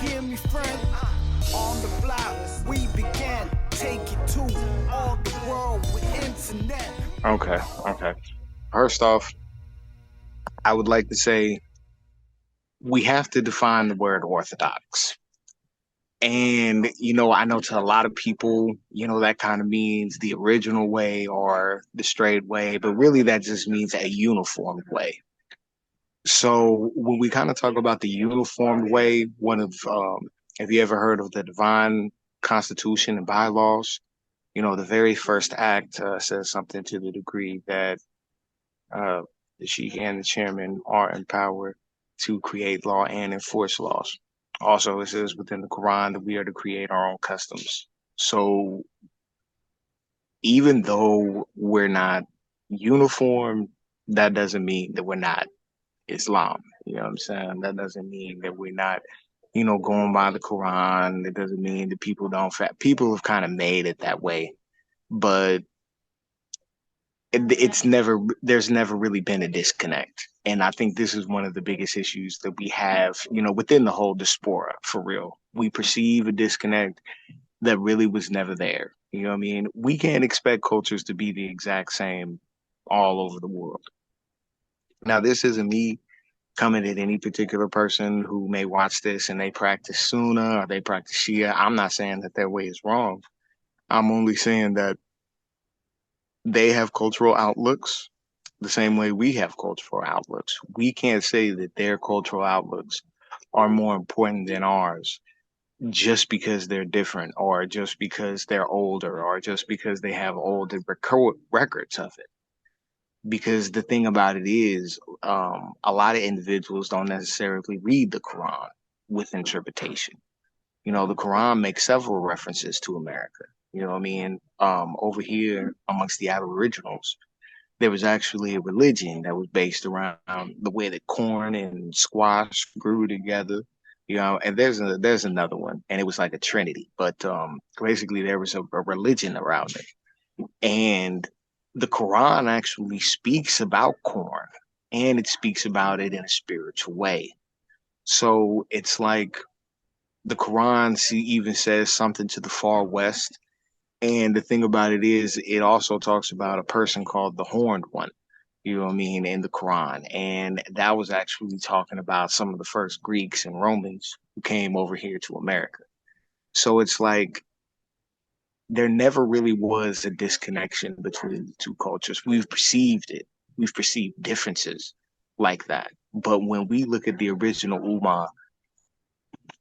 hear me, friend? On the block, we began. Take it to all the world with internet. Okay. First off, I would like to say we have to define the word orthodox. And, I know to a lot of people, that kind of means the original way or the straight way, but really that just means a uniform way. So when we kind of talk about the uniformed way, have you ever heard of the divine constitution and bylaws? The very first act says something to the degree that uh, the sheikh and the chairman are empowered to create law and enforce laws. Also, it says within the Quran that we are to create our own customs. So even though we're not uniform, that doesn't mean that we're not Islam. You know what I'm saying? That doesn't mean that we're not, going by the Quran. It doesn't mean that people don't people have kind of made it that way. But there's never really been a disconnect. And I think this is one of the biggest issues that we have, within the whole diaspora, for real. We perceive a disconnect that really was never there. You know what I mean? We can't expect cultures to be the exact same all over the world. Now, this isn't me coming at any particular person who may watch this and they practice Sunnah or they practice Shia. I'm not saying that their way is wrong. I'm only saying that they have cultural outlooks the same way we have cultural outlooks. We can't say that their cultural outlooks are more important than ours just because they're different or just because they're older or just because they have older records of it. Because the thing about it is, a lot of individuals don't necessarily read the Quran with interpretation. The Quran makes several references to America. You know what I mean? Over here amongst the Aboriginals, there was actually a religion that was based around the way that corn and squash grew together. And there's another one, and it was like a trinity. But basically, there was a religion around it, and the Quran actually speaks about corn, and it speaks about it in a spiritual way. So it's like the Quran even says something to the far west. And the thing about it is, it also talks about a person called the Horned One, you know what I mean, in the Quran. And that was actually talking about some of the first Greeks and Romans who came over here to America. So it's like there never really was a disconnection between the two cultures. We've perceived it. We've perceived differences like that. But when we look at the original Ummah,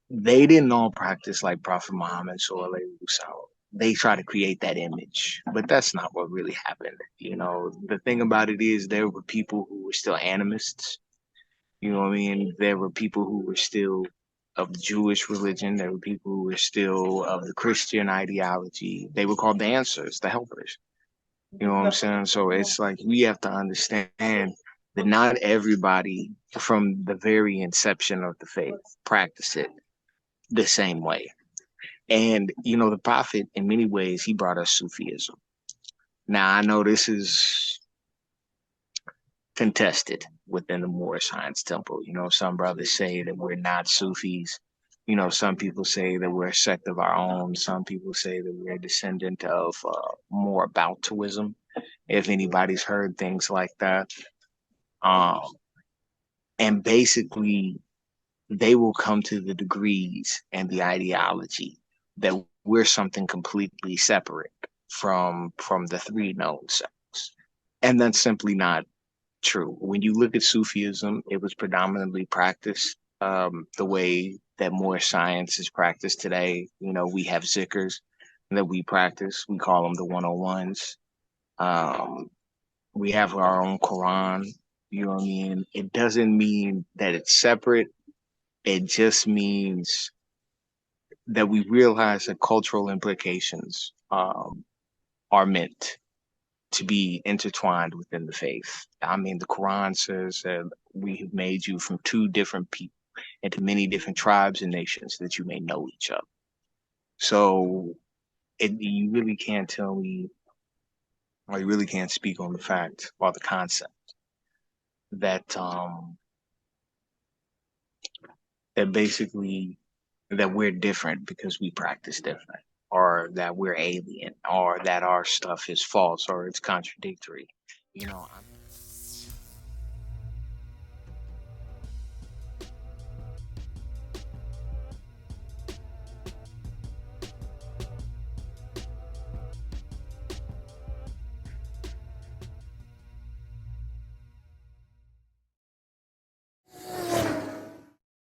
they didn't all practice like Prophet Muhammad sallallahu alaihi wasallam. They try to create that image, but that's not what really happened. The thing about it is there were people who were still animists. You know what I mean? There were people who were still of the Jewish religion. There were people who were still of the Christian ideology. They were called the answers, the helpers. You know what I'm saying? So it's like we have to understand that not everybody from the very inception of the faith practiced it the same way. And, the Prophet, in many ways, he brought us Sufism. Now, I know this is contested within the Moorish Science Temple. Some brothers say that we're not Sufis. Some people say that we're a sect of our own. Some people say that we're a descendant of more Boutism, if anybody's heard things like that. And basically, they will come to the degrees and the ideology that we're something completely separate from the three known sects. And that's simply not true. When you look at Sufism, it was predominantly practiced the way that Moorish science is practiced today. We have zikrs that we practice. We call them the 101s. We have our own Quran. You know what I mean? It doesn't mean that it's separate. It just means that we realize that cultural implications are meant to be intertwined within the faith. I mean, the Quran says that we have made you from two different people into many different tribes and nations that you may know each other. So you really can't tell me, or you really can't speak on the fact or the concept that that basically that we're different because we practice different, or that we're alien, or that our stuff is false or it's contradictory. You know, I'm